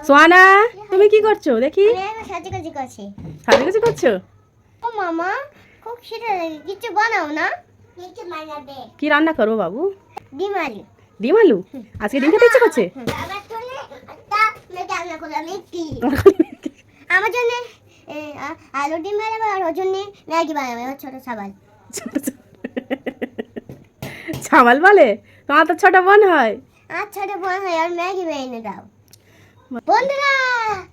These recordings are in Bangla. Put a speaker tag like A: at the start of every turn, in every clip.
A: সোয়ানা তুমি কি করছো দেখি?
B: সাজুগুজি করছি।
A: সাজুগুজি করছো?
B: ও মামা, খুব খিদে লেগে কিছু বানাও না। কিছু বানাবে।
A: কি রান্না করবো বাবু?
B: ডিম আলু।
A: ডিম আলু? আজকে ডিম খেতে ইচ্ছে করছে?
B: আমার জন্য একটা রান্না করলাম একটি। আমার জন্য আলু ডিম বানাবো আর ওর জন্য ম্যাগি বানাবো, ছোট সাবাল।
A: ছামাল বলে? তোমার তো ছোট বোন হয়।
B: আর ছোট বোন হয়, আর ম্যাগি এনে দাও বন্ধুরা।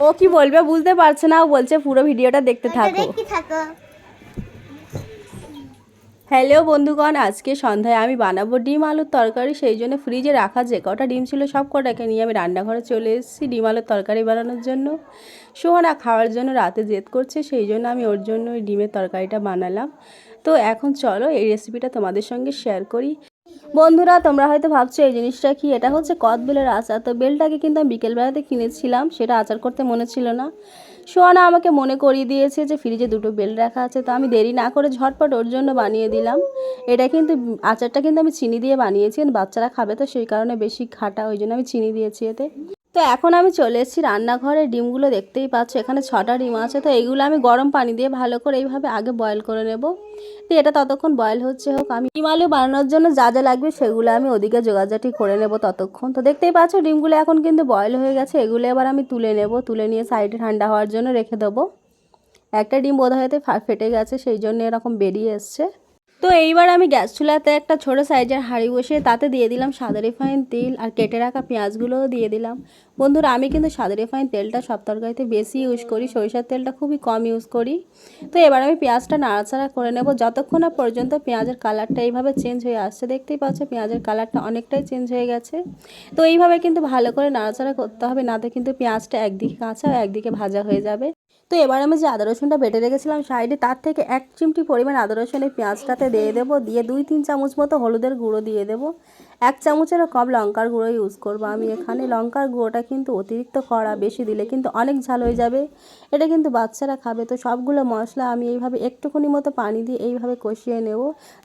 A: ও কি বলবে বুঝতে পারছে না, ও বলছে পুরো ভিডিওটা দেখতে থাকো।
B: দেখতে থাকো।
A: হ্যালো বন্ধুগণ, আজকে সন্ধ্যায় আমি বানাবো ডিম আলুর তরকারি। সেই জন্য ফ্রিজে রাখা যে কটা ডিম ছিল সব কটাকে নিয়ে আমি রান্নাঘরে চলে এসেছি ডিম আলুর তরকারি বানানোর জন্য। সোহানা খাওয়ার জন্য রাতে জেদ করছে, সেই জন্য আমি ওর জন্য ওই ডিমের তরকারিটা বানালাম। তো এখন চলো এই রেসিপিটা তোমাদের সঙ্গে শেয়ার করি। বন্ধুরা, তোমরা হয়তো ভাবছো এই জিনিসটা কি, এটা হচ্ছে কদবেলের আচার। তো বেলটাকে কিন্তু আমি বিকেলবেলাতে কিনেছিলাম, সেটা আচার করতে মনে ছিল না। সোহানা আমাকে মনে করিয়ে দিয়েছে যে ফ্রিজে দুটো বেল রাখা আছে, তো আমি দেরি না করে ঝটপট ওর জন্য বানিয়ে দিলাম। এটা কিন্তু আচারটা কিন্তু আমি চিনি দিয়ে বানিয়েছি, বাচ্চারা খাবে তো সেই কারণে বেশি খাটা, ওই জন্য আমি চিনি দিয়েছি এতে। তো এখন আমি চলে এসেছি রান্নাঘরে। ডিমগুলো দেখতেই পাচ্ছ, এখানে 6টা ডিম আছে। তো এইগুলো আমি গরম পানি দিয়ে ভালো করে এইভাবে আগে বয়েল করে নেব। তো এটা ততক্ষণ বয়েল হচ্ছে হোক, আমি ডিম আলু বানানোর জন্য যা যা লাগবে সেগুলো আমি ওদিকে জোগাড়জাটি করে নেব ততক্ষণ। তো দেখতেই পাচ্ছ ডিমগুলো এখন কিন্তু বয়েল হয়ে গেছে, এগুলো এবার আমি তুলে নেব। তুলে নিয়ে সাইডে ঠান্ডা হওয়ার জন্য রেখে দেবো। একটা ডিম বোধ হয়তো ফেটে গেছে, সেই জন্য এরকম বেরিয়ে এসছে। তো এইবার আমি গ্যাস চুলাতে একটা ছোটো সাইজের হাঁড়ি বসিয়ে তাতে দিয়ে দিলাম সাদা রিফাইন তেল, আর কেটে রাখা পেঁয়াজগুলোও দিয়ে দিলাম। বন্ধুরা, আমি কিন্তু সাদা রিফাইন তেলটা সব তরকারিতে বেশি ইউজ করি, সরিষার তেলটা খুবই কম ইউজ করি। তো এবার আমি পেঁয়াজটা নাড়াচাড়া করে নেব যতক্ষণ না পর্যন্ত পেঁয়াজের কালারটা এইভাবে চেঞ্জ হয়ে আসছে। দেখতেই পাচ্ছ পেঁয়াজের কালারটা অনেকটাই চেঞ্জ হয়ে গেছে। তো এইভাবে কিন্তু ভালো করে নাড়াচাড়া করতে হবে, নাতে কিন্তু পেঁয়াজটা একদিকে কাঁচা আর একদিকে ভাজা হয়ে যাবে। তো এবার আমি যে আদা রসুনটা বেটে রেখেছিলাম সাইডে, তার থেকে 1 চিমটি পরিমাণ আদা রসুন এই পেঁয়াজটাতে দিয়ে দেবো। দিয়ে 2-3 চামচ মতো হলুদের গুঁড়ো দিয়ে দেবো। 1 চামচেরও কম লঙ্কার গুঁড়ো ইউজ করবো আমি এখানে। লঙ্কার গুঁড়োটা কিন্তু অতিরিক্ত কড়া, বেশি দিলে কিন্তু অনেক ঝাল হয়ে যাবে। এটা কিন্তু বাচ্চারা খাবে। তো সবগুলো মশলা আমি এইভাবে একটুখানি মতো পানি দিয়ে এইভাবে কষিয়ে নেব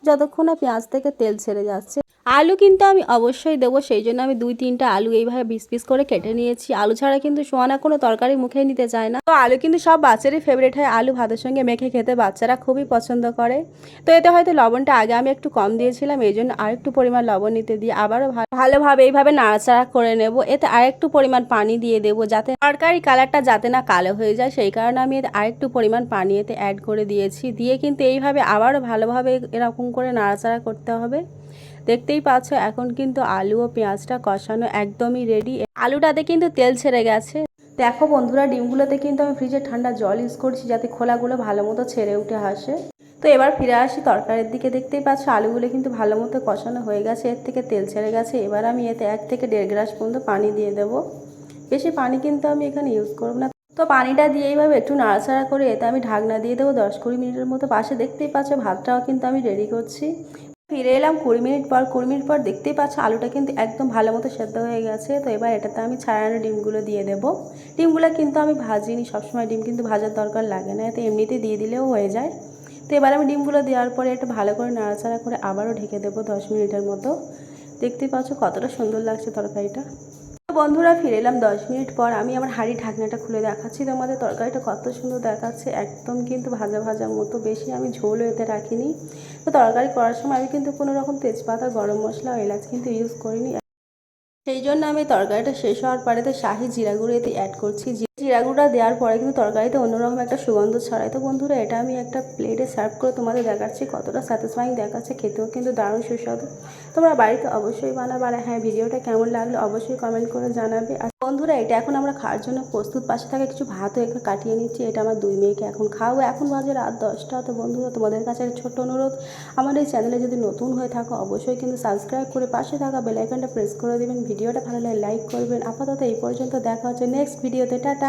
A: যতক্ষণ না পেঁয়াজ থেকে তেল ছেড়ে যাচ্ছে। আলু কিন্তু আমি অবশ্যই দেবো, সেই জন্য আমি 2-3টা আলু এইভাবে পিস করে কেটে নিয়েছি। আলু ছাড়া কিন্তু সোয়ানা কোনো তরকারি মুখেই নিতে চায় না। তো আলু কিন্তু সব বাচ্চারই ফেভারিট হয়, আলু ভাতের সঙ্গে মেখে খেতে বাচ্চারা খুবই পছন্দ করে। তো এতে হয়তো লবণটা আগে আমি একটু কম দিয়েছিলাম, এই জন্য আরেকটু পরিমাণ লবণ নিতে দিয়ে আবারও ভালোভাবে এইভাবে নাড়াচাড়া করে নেব। এতে আরেকটু পরিমাণ পানি দিয়ে দেবো যাতে তরকারি কালারটা যাতে না কালো হয়ে যায়, সেই কারণে আমি এতে আরেকটু পরিমাণ পানি এতে অ্যাড করে দিয়েছি। দিয়ে কিন্তু এইভাবে আবারও ভালোভাবে এরকম করে নাড়াচাড়া করতে হবে। দেখতেই পাচ্ছ এখন কিন্তু আলু ও পেঁয়াজটা কষানো একদমই রেডি। আলুটাতে কিন্তু তেল ছেড়ে গেছে। দেখো বন্ধুরা, ডিমগুলোতে কিন্তু আমি ফ্রিজে ঠান্ডা জল ইউজ করছি যাতে খোলাগুলো ভালো মতো ছেড়ে উঠে আসে। তো এবার ফিরে আসি তরকারির দিকে। দেখতেই পাচ্ছ আলুগুলো কিন্তু ভালো মতো কষানো হয়ে গেছে, এর থেকে তেল ছেড়ে গেছে। এবার আমি এতে 1 থেকে 1.5 গ্লাস পর্যন্ত পানি দিয়ে দেবো। বেশি পানি কিন্তু আমি এখানে ইউজ করব না। তো পানিটা দিয়ে এইভাবে একটু নাড়াচাড়া করে এতে আমি ঢাকনা দিয়ে দেবো 10-20 মিনিটের মতো। পাশে দেখতেই পাচ্ছ ভাতটাও কিন্তু আমি রেডি করছি। ফিরে এলাম 20 মিনিট পর। 20 মিনিট পর দেখতেই পাচ্ছ আলুটা কিন্তু একদম ভালো মতো সেদ্ধ হয়ে গেছে। তো এবার এটাতে আমি ছাড়ানো ডিমগুলো দিয়ে দেবো। ডিমগুলো কিন্তু আমি ভাজিনি, সবসময় ডিম কিন্তু ভাজার দরকার লাগে না, এতে এমনিতে দিয়ে দিলেও হয়ে যায়। তো এবার আমি ডিমগুলো দেওয়ার পরে একটু ভালো করে নাড়াচাড়া করে আবারও ঢেকে দেবো 10 মিনিটের মতো। দেখতেই পাচ্ছ কতটা সুন্দর লাগছে তরকারিটা। তো বন্ধুরা, ফিরে এলাম 10 মিনিট পর। আমি আমার হাঁড়ির ঢাকনাটা খুলে দেখাচ্ছি তোমাদের। তরকারিটা কত সুন্দর দেখাচ্ছে, একদম কিন্তু ভাজা ভাজা মতো, বেশি আমি ঝোলও এতে রাখিনি। তো তরকারি করার সময় আমি কিন্তু কোনো রকম তেজপাতা, গরম মশলা, এলাচ কিন্তু ইউজ করিনি। সেই জন্য আমি তরকারিটা শেষ হওয়ার পরেতে শাহি জিরা গুঁড়ো এতে অ্যাড করছি। জিরা গুঁড়োটা দেওয়ার পরে কিন্তু তরকারিতে অন্যরকম একটা সুগন্ধ ছড়ায়। তো বন্ধুরা, এটা আমি একটা প্লেটে সার্ভ করে তোমাদের দেখাচ্ছি কতটা স্যাটিসফাইং দেখাচ্ছে, খেতেও কিন্তু দারুণ সুস্বাদু। তোমরা বাড়িতে অবশ্যই বানাবে। আর হ্যাঁ, ভিডিওটা কেমন লাগলো অবশ্যই কমেন্ট করে জানাবে। আর বন্ধুরা, এটা এখন আমরা খাওয়ার জন্য প্রস্তুত। পাশে থাকা কিছু ভাতও একটু কাটিয়ে নিচ্ছি, এটা আমার 2 মেয়েকে এখন খাওয়াবো। এখন বাজে রাত 10টা। তো বন্ধুরা, তোমাদের কাছে ছোট্ট অনুরোধ, আমার এই চ্যানেলে যদি নতুন হয়ে থাকো অবশ্যই কিন্তু সাবস্ক্রাইব করে পাশে থাকা বেল আইকনটা প্রেস করে দেবেন। ভিডিওটা ভালো লাগলে লাইক করবেন। আপাতত এই পর্যন্ত, দেখা হচ্ছে নেক্সট ভিডিওতে। টাটা।